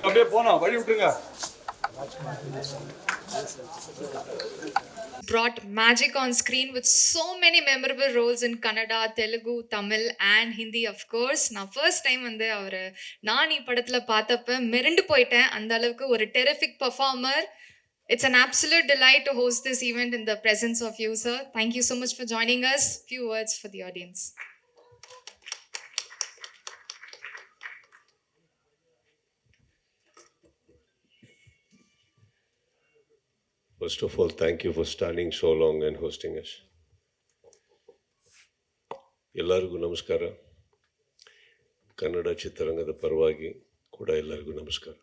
அப்படியே போனோம் வழி விட்டுருங்க. Brought magic on screen with so many memorable roles in Kannada, Telugu, Tamil and Hindi of course. நான் first time வந்து அவரை நான் படத்துல பார்த்தப்ப மிரண்டு போயிட்டேன். அந்த அளவுக்கு ஒரு terrific performer. It's an absolute delight to host this event in the presence of you, sir. Thank you so much for joining us. Few words for the audience. First of all, thank you for standing so long and hosting us. ಎಲ್ಲರಿಗೂ ನಮಸ್ಕಾರ. ಕನ್ನಡ ಚಿತ್ರರಂಗದ ಪರವಾಗಿ ಕೂಡ ಎಲ್ಲರಿಗೂ ನಮಸ್ಕಾರ.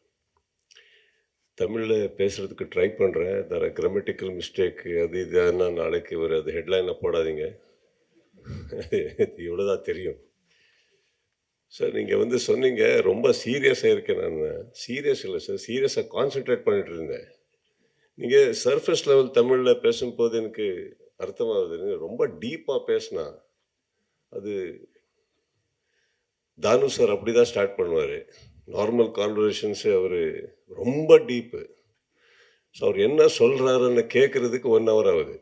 தமிழில் பேசுகிறதுக்கு try பண்ணுறேன். தர கிராமட்டிக்கல் மிஸ்டேக் அது இதுன்னா நாளைக்கு ஒரு அது ஹெட்லைனை போடாதீங்க. இவ்வளோ தான் தெரியும். சார் நீங்கள் வந்து சொன்னீங்க ரொம்ப சீரியஸாக இருக்கேன். நான் சீரியஸ் இல்லை சார், சீரியஸாக கான்சென்ட்ரேட் பண்ணிட்டு இருந்தேன். நீங்கள் சர்ஃபேஸ் லெவல் தமிழில் பேசும்போது எனக்கு அர்த்தமாகுது. ரொம்ப டீப்பாக பேசினா அது தானு சார் அப்படி தான் ஸ்டார்ட் பண்ணுவார். நார்மல் கான்வர்சேஷன்ஸு அவர் ரொம்ப டீப்பு. ஸோ அவர் என்ன சொல்கிறாருன்னு கேட்குறதுக்கு 1 hour ஆகுது.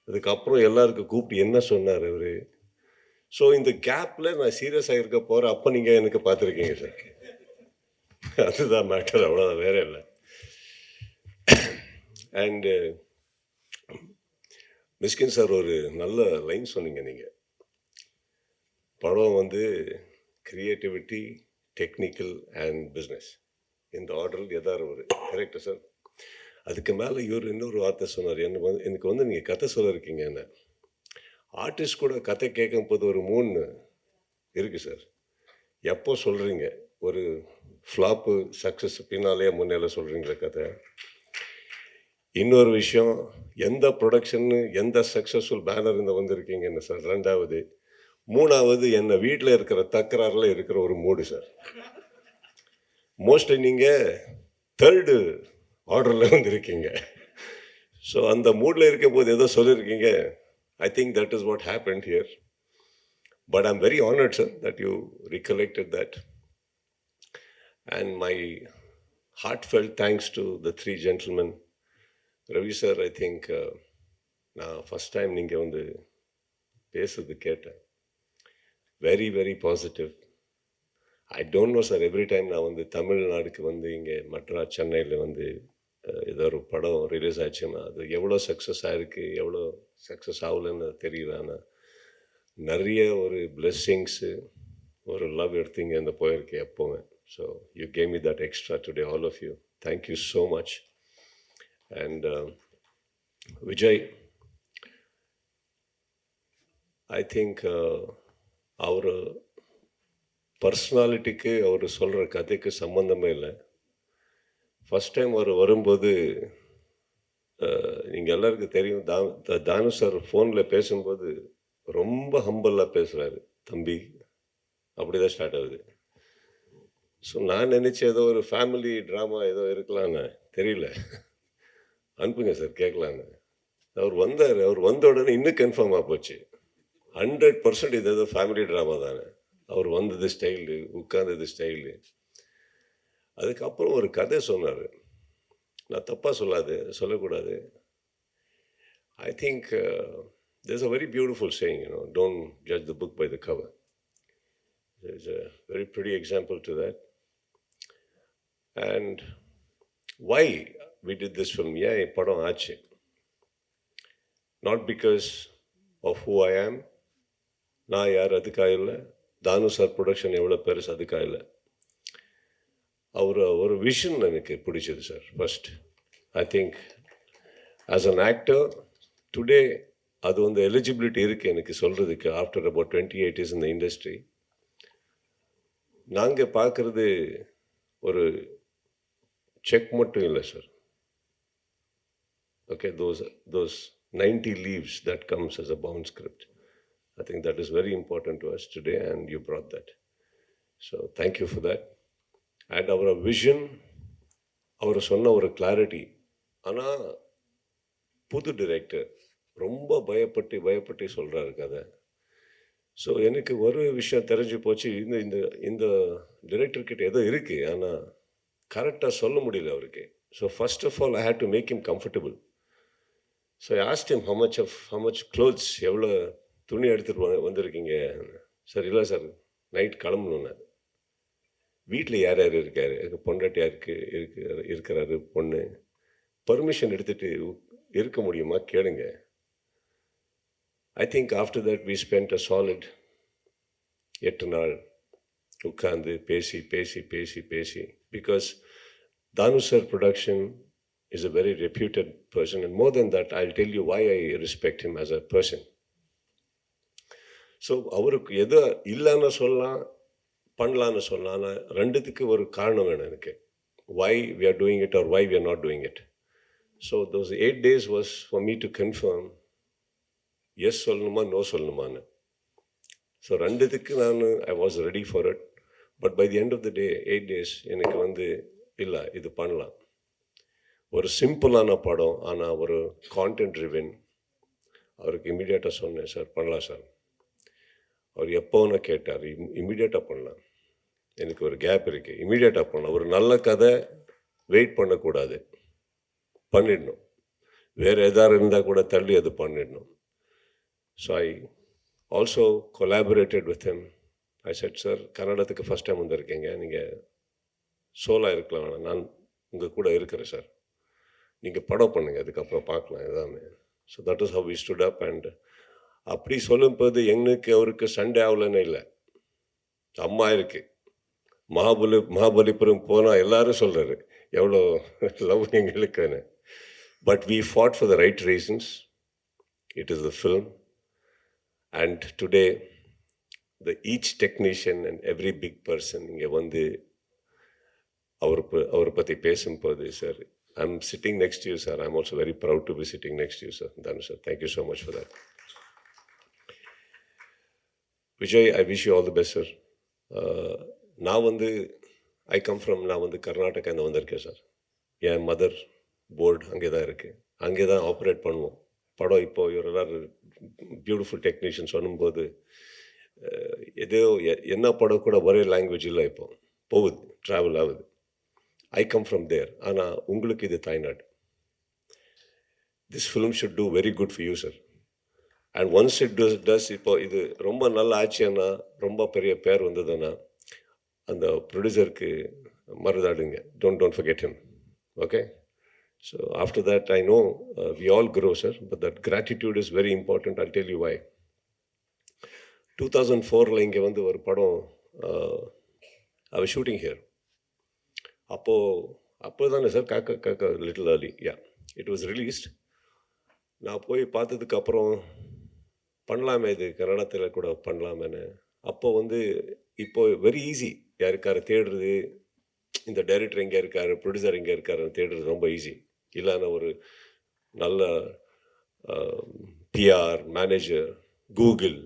அதுக்கப்புறம் எல்லாருக்கும் கூப்பிட்டு என்ன சொன்னார் அவர். ஸோ இந்த கேப்பில் நான் சீரியஸாக இருக்க போகிறேன். அப்போ நீங்கள் எனக்கு பார்த்துருக்கீங்க சார். அதுதான் மேட்டர், அவ்வளோதான், வேற இல்லை. அண்டு மிஸ்கின் சார் ஒரு நல்ல லைன் சொன்னீங்க. நீங்கள் படம் வந்து கிரியேட்டிவிட்டி, டெக்னிக்கல் அண்ட் பிஸ்னஸ் இந்த ஆர்டரில் எதாவது ஒரு கரெக்டு சார். அதுக்கு மேலே இவர் இன்னொரு வார்த்தை சொன்னார். எனக்கு வந்து நீங்கள் கதை சொல்ல இருக்கீங்க. என்ன ஆர்டிஸ்ட் கூட கதை கேட்கும் போது ஒரு 3 இருக்குது சார். எப்போ சொல்கிறீங்க ஒரு ஃப்ளாப்பு சக்ஸஸ் பின்னாலே முன்னேல சொல்கிறீங்களா கதை. இன்னொரு விஷயம், எந்த ப்ரொடக்ஷன்னு எந்த சக்ஸஸ்ஃபுல் பேனர் இந்த வந்திருக்கீங்க என்ன சார். 2வது 3வது என்ன வீட்டில் இருக்கிற தக்கராறில் இருக்கிற ஒரு மூடு சார். மோஸ்ட்லி நீங்கள் 3rd ஆர்டரில் வந்திருக்கீங்க. ஸோ அந்த மூடில் இருக்கும் போது ஏதோ சொல்லியிருக்கீங்க. I think that is what happened here. But I'm very honored, sir, that you recollected that. And my heartfelt thanks to the 3 gentlemen. Ravi sir, I think நான் ஃபஸ்ட் டைம் நீங்கள் வந்து பேசுறது கேட்டேன். Very very positive. I don't know sir, every time நான் வந்து தமிழ்நாடுக்கு வந்து இங்கே மெட்ராஸ் சென்னையில் வந்து ஏதோ ஒரு படம் ரிலீஸ் ஆச்சுன்னா அது எவ்வளோ சக்ஸஸ் ஆகிருக்கு எவ்வளோ சக்ஸஸ் ஆகலன்னு தெரியல. ஆனால் நிறைய ஒரு பிளெஸ்ஸிங்ஸு ஒரு லவ் எடுத்தீங்க இந்த போயிருக்கு எப்போவுமே. So you gave me that extra today, all of you. Thank you so much. And Vijay, I think அவர் பர்சனாலிட்டிக்கு அவர் சொல்கிற கதைக்கு சம்மந்தமே இல்லை. ஃபஸ்ட் டைம் அவர் வரும்போது நீங்கள் எல்லாருக்கும் தெரியும், தானு சார் ஃபோனில் பேசும்போது ரொம்ப ஹம்பிளாக பேசுகிறாரு. தம்பி அப்படி தான் ஸ்டார்ட் ஆகுது. ஸோ நான் நினச்சேன் ஏதோ ஒரு ஃபேமிலி ட்ராமா ஏதோ இருக்கலான்னு, தெரியல. அனுப்புங்க சார் கேட்கலான்னு. அவர் வந்தார். அவர் வந்த உடனே இன்னும் கன்ஃபார்மாக போச்சு. 100% இது ஏதோ ஃபேமிலி ட்ராமா தானே. அவர் வந்தது ஸ்டைலு, உட்கார்ந்தது ஸ்டைலு. அதுக்கப்புறம் ஒரு கதை சொன்னார். நான் தப்பாக சொல்லக்கூடாது. I think there's a very beautiful saying, don't judge the book by the cover. There's a very pretty example to that. And why we did this film, ஏன் படம் ஆச்சு, not because of who I am, நான் யார் அதுக்காக இல்லை, தானு sir production எவ்வளோ பெருசு அதுக்காக இல்லை. ஒரு விஷன் எனக்கு பிடிச்சது sir. First I think as an actor today அது வந்து எலிஜிபிலிட்டி இருக்குது எனக்கு சொல்கிறதுக்கு. ஆஃப்டர் அபவுட் 28 years இந்த இண்டஸ்ட்ரி நாங்கள் பார்க்குறது ஒரு செக் மட்டும் இல்லை sir. Okay, those 90 leaves that comes as a bound script. I think that is very important to us today and you brought that. So thank you for that. And our vision, அவர் சொன்ன ஒரு clarity. ஆனால் புது director ரொம்ப பயப்பட்டு சொல்கிறாரு கதை. So எனக்கு ஒரு விஷயம் தெரிஞ்சு போச்சு, இந்த டிரெக்டர்கிட்ட ஏதோ இருக்குது, ஆனால் கரெக்டாக சொல்ல முடியல அவருக்கு. So first of all I had to make him comfortable. So I asked him how much clothes, எவ்வளோ துணி எடுத்துகிட்டு வந்திருக்கீங்க? சார் இல்லை சார், நைட் கிளம்பணும். நான் வீட்டில் யார் யார் இருக்கார்? பொண்டாட்டி இருக்கிறாரு, பொண்ணு. பர்மிஷன் எடுத்துகிட்டு இருக்க முடியுமா கேளுங்க. I think after that we spend a solid 8 நாள் உட்காந்து பேசி பேசி பேசி பேசி, because Danu sir production is a very reputed person, and more than that, I'll tell you why I respect him as a person. So அவருக்கு எதோ இல்லைன்னு சொல்லலாம், பண்ணலான்னு சொல்லலாம். ஆனால் ரெண்டுத்துக்கு ஒரு காரணம் வேணும் எனக்கு. Why we are doing it or why we are not doing it. So those 8 days was for me to confirm, yes சொல்லணுமா, no சொல்லணுமான்னு. ஸோ ரெண்டுத்துக்கு I was ready for it. But by the end of the day, 8 days, எனக்கு இல்லை இது பண்ணலாம். ஒரு சிம்பிளான படம், ஆனால் ஒரு கான்டென்ட் ட்ரிவன். அவருக்கு இமீடியட்டாக சொன்னேன், சார் பண்ணலாம் சார். அவர் எப்போன்னு கேட்டார், இமீடியட்டாக பண்ணலாம். எனக்கு ஒரு கேப் இருக்குது, இமீடியட்டாக பண்ணலாம். ஒரு நல்ல கதை வெயிட் பண்ணக்கூடாது, பண்ணிடணும். வேறு எதாவது இருந்தால் கூட தள்ளி அது பண்ணிடணும். So I also collaborated with him. I said, sir கன்னடத்துக்கு ஃபஸ்ட் டைம் வந்திருக்கீங்க, நீங்கள் சோலாக இருக்கலாம், வேணாம், நான் உங்கள் கூட இருக்கிறேன் சார், நீங்கள் படம் பண்ணுங்கள், அதுக்கப்புறம் பார்க்கலாம் எல்லாமே. So that is how we stood up. And அப்படி சொல்லும்போது அவருக்கு சண்டே ஆகலன்னு இல்லை, அம்மா இருக்குது. மகாபலிபுரம் போனால் எல்லாரும் சொல்கிறாரு எவ்வளோ லவ் எங்களுக்குன்னு. But we fought for the right reasons. It is the film. And today each technician and every big person இங்கே அவரை பற்றி பேசும்போது, sir, I'm sitting next to you, sir. I'm also very proud to be sitting next to you, sir. Danu sir, thank you so much for that. Vijay, I wish you all the best, sir. I come from Karnataka and வந்திருக்கேன் sir. என் mother board அங்கே தான் இருக்குது, அங்கே தான் operate பண்ணுவோம் படம். இப்போ எல்லாரும் பியூட்டிஃபுல் டெக்னீஷியன் சொல்லும்போது ஏதோ என்ன படம் கூட ஒரே லாங்குவேஜ் இல்லை, இப்போ போகுது, ட்ராவல் ஆகுது. I come from there. ஆனால் உங்களுக்கு இது தாய்நாடு. This film should do very good for you, sir. And once it does, இப்போ இது ரொம்ப நல்ல ஆச்சுன்னா, ரொம்ப பெரிய பேர் வந்ததுன்னா, அந்த ப்ரொடியூசருக்கு மறந்தாடுங்க. Don't forget him. Okay? So after that, I know we all grow, sir. But that gratitude is very important. I'll tell you why. 2004 இங்கே ஒரு படம், I was shooting here. அப்போ தானே சார் காக்கா little early, yeah, it was released. நான் போய் பார்த்ததுக்கப்புறம் பண்ணலாமே, இது கன்னடத்தில் கூட பண்ணலாமேன்னு. அப்போ இப்போ வெரி ஈஸி, யாருக்காரு தேடுறது, இந்த டைரக்டர் எங்கே இருக்கார், ப்ரொடியூசர் எங்கே இருக்காருன்னு தேடுறது ரொம்ப ஈஸி. இல்லைன்னா ஒரு நல்ல பிஆர் மேனேஜர், கூகுள்,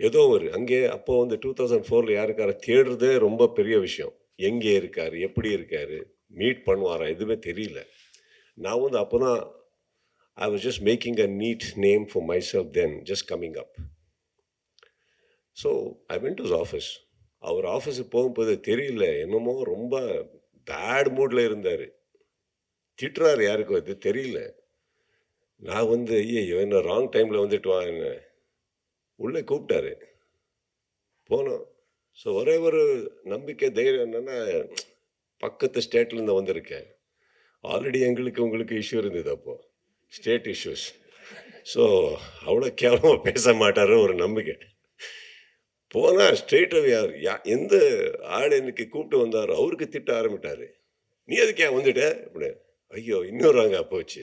ஏதோ ஒரு அங்கே. அப்போ 2004 யாருக்கார தேடுறதே ரொம்ப பெரிய விஷயம். எங்கே இருக்கார், எப்படி இருக்கார், மீட் பண்ணுவாரா, எதுவுமே தெரியல. நான் அப்போ தான் I was just making a neat name for myself, then just coming up. So I went to his office. அவர் ஆஃபீஸுக்கு போகும்போது தெரியல, என்னமோ ரொம்ப பேட் மூடில் இருந்தார். திட்டுறாரு, யாருக்கும் அது தெரியல. நான் ஐயோ என்ன ராங் டைமில் வந்துட்டு வா, என்ன உள்ளே கூப்பிட்டாரு, போனோம். ஸோ ஒரே ஒரு நம்பிக்கை, தைரியம் என்னென்னா, பக்கத்து ஸ்டேட்லேருந்து வந்திருக்கேன். ஆல்ரெடி உங்களுக்கு இஷ்யூ இருந்தது அப்போது, ஸ்டேட் இஷ்யூஸ். ஸோ அவ்வளோ கேவலமாக பேச மாட்டார் ஒரு நம்பிக்கை. போனால் ஸ்ட்ரெயிட்டாக எந்த ஆள் எனக்கு கூப்பிட்டு வந்தாரோ அவருக்கு திட்ட ஆரம்பிட்டார். நீ அதுக்கே வந்துட்ட அப்படி. ஐயோ, இன்னும் ராங்க போச்சு,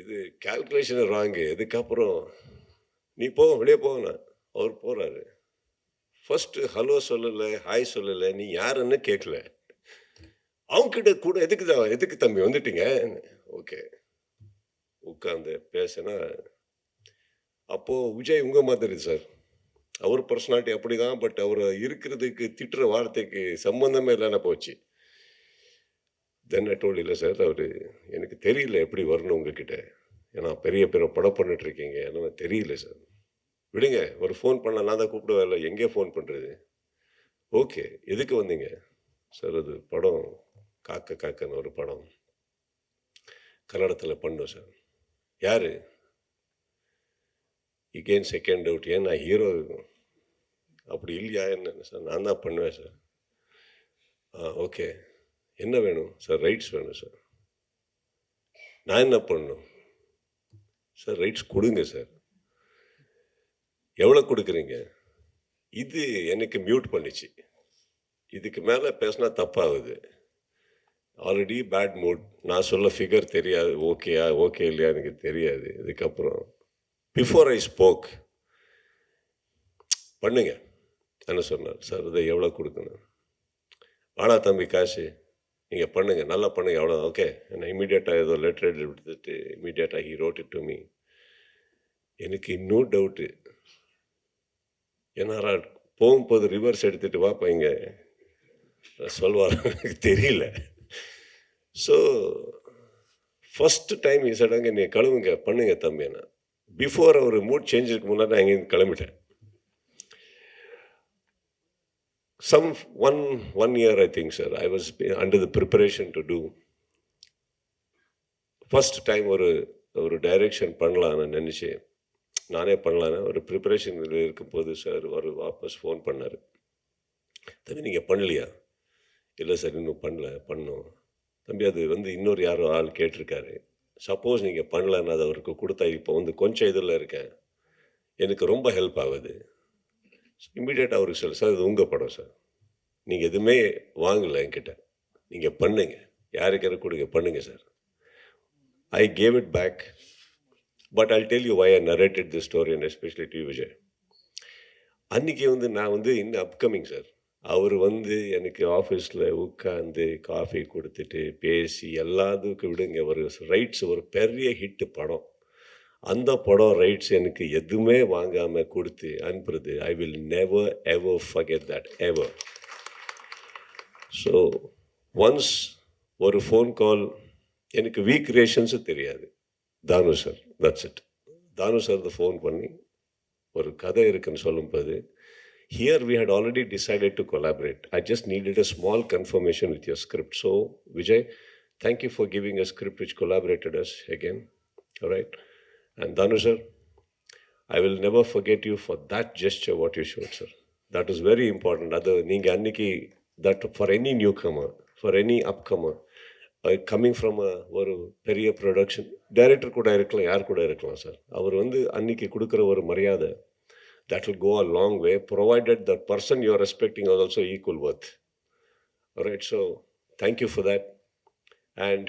இது கால்குலேஷன் ராங்கு. இதுக்கப்புறம் நீ வெளியே போனா, அவர் போகிறாரு. ஃபஸ்ட்டு ஹலோ சொல்லலை, ஹாய் சொல்லலை, நீ யாருன்னு கேட்கல. அவங்கக்கிட்ட கூட எதுக்கு தம்பி வந்துட்டீங்க, ஓகே உட்காந்து பேசினா. அப்போது விஜய் உங்கள் மாதிரி சார், அவர் பர்சனாலிட்டி அப்படி தான். பட் அவர் இருக்கிறதுக்கு திட்டுற வார்த்தைக்கு சம்பந்தமே இல்லைன்னா போச்சு. தென் ஐ டோல்ட், இல்லை சார், அவர் எனக்கு தெரியல எப்படி வரணும் உங்ககிட்ட, ஏன்னா பெரிய படம் பண்ணிட்டுருக்கீங்க, என்ன தெரியல சார், விடுங்க, ஒரு ஃபோன் பண்ண நான் தான் கூப்பிடுவேன், இல்லை எங்கே ஃபோன் பண்ணுறது, ஓகே எதுக்கு வந்தீங்க, சார் அது படம் காக்க காக்கன்னு ஒரு படம் கன்னடத்தில் பண்ணோம் சார். யார் இகெயின் செகண்ட் டவுட், ஏன் நான் ஹீரோ அப்படி இல்லையா என்ன சார்? நான் தான் பண்ணுவேன் சார். ஓகே, என்ன வேணும் சார்? ரைட்ஸ் வேணும் சார். நான் என்ன பண்ணணும் சார்? ரைட்ஸ் கொடுங்க சார். எவ்வளோ கொடுக்குறீங்க? இது எனக்கு மியூட் பண்ணிச்சு. இதுக்கு மேலே பேசினா தப்பாகுது. Already bad mood. நான் சொல்ல ஃபிகர் தெரியாது, ஓகேயா ஓகே இல்லையா எனக்கு தெரியாது. இதுக்கப்புறம் பிஃபோர் ஐ ஸ்போக் பண்ணுங்க என்ன சொன்னார் சார்? இதை எவ்வளோ கொடுக்கணும்? ஆனா தம்பி காசு நீங்கள் பண்ணுங்க, நல்லா பண்ணுங்க, அவ்வளோ ஓகே. நான் இமீடியட்டாக ஏதோ லெட்டர் எழுதி எடுத்துட்டு இமீடியட்டாக he wrote it to me. எனக்கு இன்னும் டவுட்டு, ஏன்னா போகும்போது ரிவர்ஸ் எடுத்துகிட்டு வாப்பா இங்கே சொல்வார் எனக்கு தெரியல. ஸோ ஃபஸ்ட்டு டைம் சடங்க நீ கிளம்புங்க பண்ணுங்க தம்பி. என்ன பிஃபோர் அவர் மூட் சேஞ்சுக்கு முன்னாடி நான் இங்கேருந்து கிளம்பிட்டேன். Some one year I think sir, I was under the preparation to do. First time ஒரு டைரக்ஷன் பண்ணலாம் நான் நினச்சி, நானே பண்ணலான்னு ஒரு ப்ரிப்பரேஷன் இருக்கும்போது சார் ஒரு வாபஸ் ஃபோன் பண்ணார். தம்பி நீங்கள் பண்ணலையா? இல்லை சார் இன்னும் பண்ணோம் தம்பி. அது இன்னொரு யாரோ ஆள் கேட்டிருக்காரு. சப்போஸ் நீங்கள் பண்ணலன்னு அதை அவருக்கு கொடுத்தா இப்போ கொஞ்சம் இதில் இருக்கேன், எனக்கு ரொம்ப ஹெல்ப் ஆகுது. இம்மிடியேட்டாக அவருக்கு சார் இது உங்கள் படம் சார், நீங்கள் எதுவுமே வாங்கலை என்கிட்ட, நீங்கள் பண்ணுங்க, யாருக்கார கொடுங்க பண்ணுங்க sir. I gave it back. But I'll tell you why I narrated the story and especially T Vijay. அன்றைக்கி நான் இன்னும் அப்கமிங் சார். அவர் எனக்கு ஆஃபீஸில் உட்காந்து காஃபி கொடுத்துட்டு பேசி எல்லாத்துக்கும் விடுங்க, ஒரு ரைட்ஸ் ஒரு பெரிய ஹிட்டு படம், அந்த படம் ரைட்ஸ் எனக்கு எதுவுமே வாங்காமல் கொடுத்து அனுப்புறது. I will never ever forget that ever. So once ஒரு ஃபோன் கால், எனக்கு வீக் ரேஷன்ஸும் தெரியாது, தானு sir, that's it. Thanu sir phone பண்ணி ஒரு கதை இருக்குன்னு சொல்லும்போது, here we had already decided to collaborate. I just needed a small confirmation with your script. So Vijay, thank you for giving a script which collaborated us again. All right. And Danu sir, I will never forget you for that gesture what you showed, sir. That is very important. That for any newcomer, for any upcomer, coming from ஒரு பெரிய production director கூட இருக்கலாம், யார் கூட இருக்கலாம் sir, அவர் அன்னைக்கு கொடுக்குற ஒரு மரியாதை, that will go a long way, provided the person you are respecting is also equal worth. All right, so thank you for that. And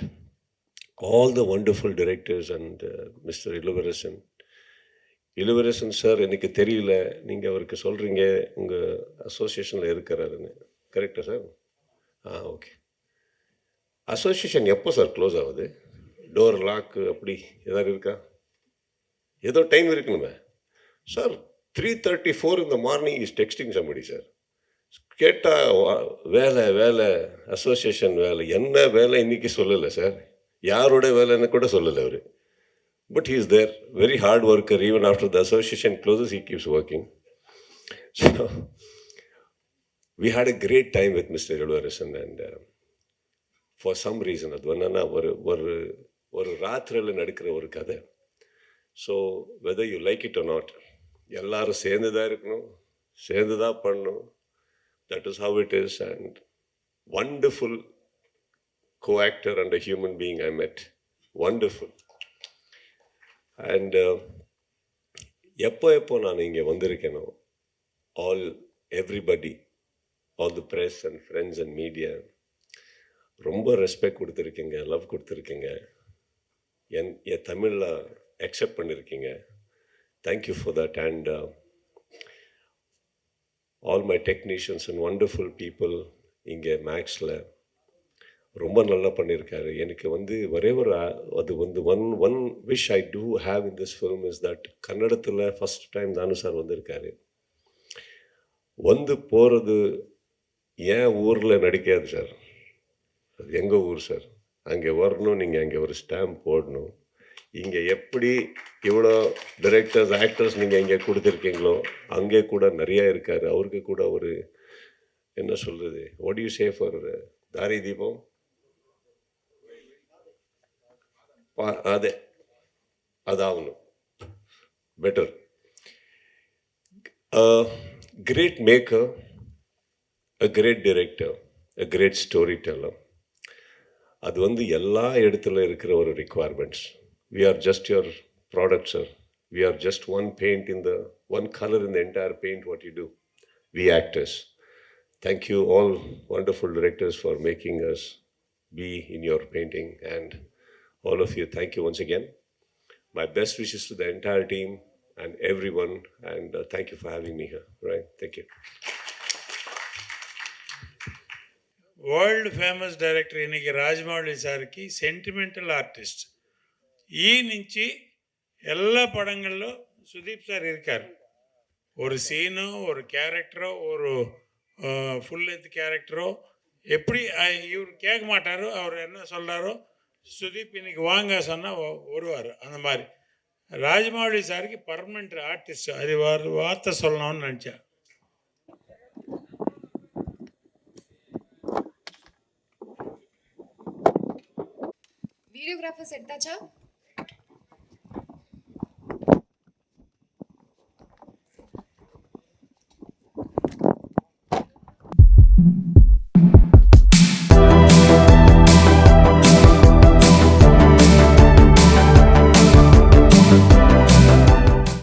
all the wonderful directors and Mr. Iluvarasan sir, எனக்கு தெரியல, நீங்கள் அவருக்கு சொல்கிறீங்க உங்கள் அசோசியேஷனில் இருக்கிறாருன்னு, கரெக்டா sir? Okay. Association எப்போ sir close ஆகுது? டோர் லாக்கு அப்படி ஏதாவது இருக்கா? ஏதோ டைம் இருக்கணுமே sir. 3:34 in the morning is texting somebody sir. கேட்டால் வேலை அசோசியேஷன் வேலை, என்ன வேலை இன்னைக்கு சொல்லலை சார், யாரோட வேலைன்னு கூட சொல்லலை அவர். But he is there, very hard worker. Even after the association closes he keeps working. So we had a great time with Mr. Iluvarasan and for some reason அது என்னன்னா ஒரு ராத்திரியில் நடக்கிற ஒரு கதை. So whether you like it or not, எல்லாரும் சேர்ந்து தான் இருக்கணும், சேர்ந்து தான் பண்ணணும். That is how it is. And wonderful co-actor and a human being I met. Wonderful. And எப்போ நான் இங்கே வந்திருக்கேனோ, everybody, all the press and friends and media, ரொம்ப ரெஸ்பெக்ட் கொடுத்துருக்கீங்க, லவ் கொடுத்துருக்கீங்க, என் தமிழில் அக்செப்ட் பண்ணியிருக்கீங்க. Thank you for that. And all my technicians and wonderful people இங்கே மேக்ஸில் ரொம்ப நல்லா பண்ணியிருக்காரு. எனக்கு ஒரே ஒரு அது one wish I do have in this film is that கன்னடத்தில் ஃபஸ்ட் டைம் தானு சார் வந்திருக்காரு. போகிறது ஏன் ஊரில் நடிக்காது சார், அது எங்கள் ஊர் சார், அங்கே வரணும், நீங்கள் அங்கே ஒரு ஸ்டாம்ப் போடணும். இங்கே எப்படி இவ்வளோ டைரக்டர்ஸ் ஆக்டர்ஸ் நீங்கள் இங்கே கொடுத்துருக்கீங்களோ அங்கே கூட நிறையா இருக்கார். அவருக்கு கூட ஒரு என்ன சொல்கிறது, வாட் யூ சே ஃபார் தாரி தீபம், அதே அதாகணும், better. Great maker, a great director, a great storyteller. அது வந்து எல்லா இடத்துல இருக்கிற ஒரு requirements. We are just your product sir. We are just one paint in the one colour in the entire paint what you do. We actors. Thank you all wonderful directors for making us be in your painting, and all of you, thank you once again. My best wishes to the entire team and everyone, and thank you for having me here. Right, thank you. World famous director ఇన్నికి రాజమౌళి సార్కి sentimental artist. ఈ నుంచి எல்லா படங்களிலும் Sudeep sir இருக்கார். ஒரு சீனோ ஒரு கேரக்டரோ ஒரு ஃபுல் லென்த் கேரக்டரோ எப்படி இவர் கேட்க மாட்டாரோ, அவர் என்ன சொல்கிறாரோ சுதீப் இன்னைக்கு வாங்க சொன்னால் வருவார். அந்த மாதிரி ராஜமௌழி சாருக்கு பர்மனெண்ட் ஆர்டிஸ்ட். அது வார்த்தை சொல்லணும்னு நினச்சேன். வீடியோகிராஃபர்ஸ் எடுத்தாச்சா?